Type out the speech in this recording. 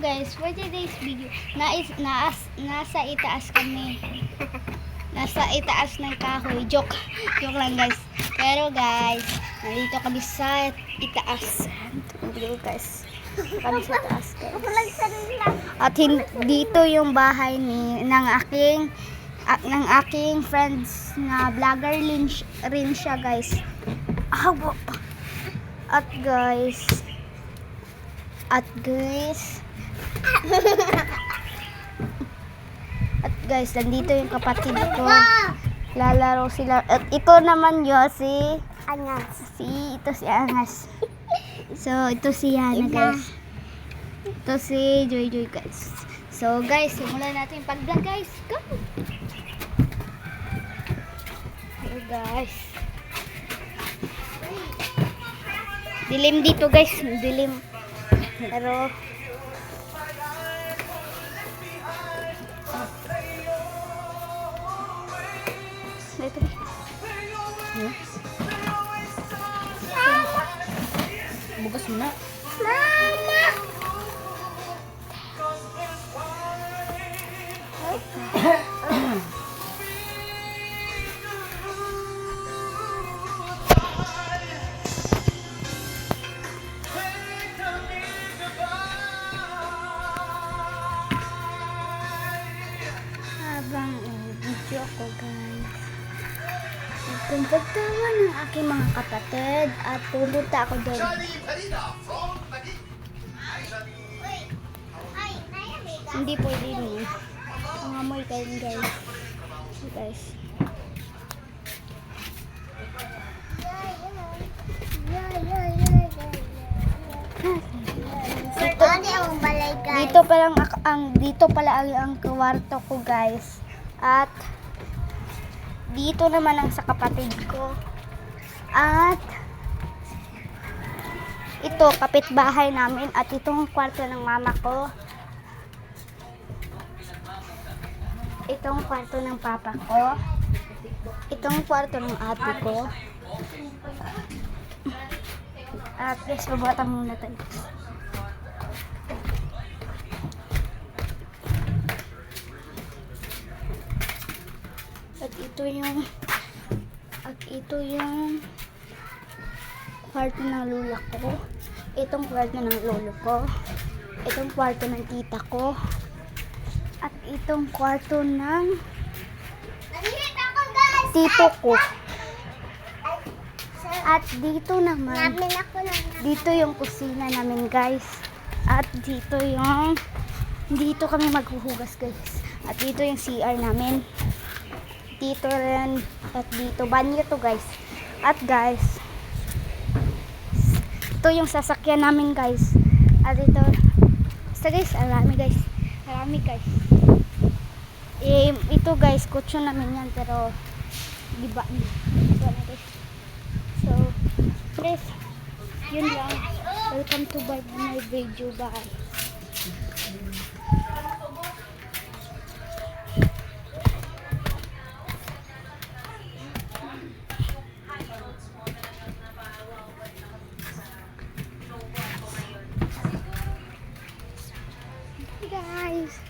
Guys, for today's video, nasa itaas kami. Nasa itaas ng kahoy. Joke lang guys. Pero guys, nandito kami sa itaas. Dito guys. Kami sa taas guys. At dito yung bahay ng aking friends na vlogger rin siya guys. At guys, nandito yung kapatid ko. Lalaro sila. At ito naman yun, si Angas. Ito si Angas. So, ito si Yana guys. Ito si Joy guys. So guys, simulan natin yung pag-vlog guys. Go! Hello guys. Dilim dito guys. Dilim. Pero ito. Bukas mo na. Mama! Habang video ako guys, nagkumpagtawa ng aking mga kapatid at pupunta ako doon. Hindi pwede rin. Ang amoy kayo guys. Dito pala ang kwarto ko guys. At dito naman ang sa kapatid ko. At ito kapitbahay namin at itong kwarto ng mama ko. Itong kwarto ng papa ko. Itong kwarto ng ate ko. At please, babata muna tayo. At ito yung kwarto ng lula ko. Itong kwarto ng lolo ko. Itong kwarto ng tita ko. At itong kwarto ng tito ko. At dito naman, dito yung kusina namin guys. At dito kami maghuhugas guys. At dito yung CR namin. Dito rin. At dito, banyo to guys. At guys, ito yung sasakyan namin guys. At ito, basta guys, marami guys. Ito guys, kutso namin yan, pero diba na guys. So, guys, yun lang. Welcome to my video. Bye.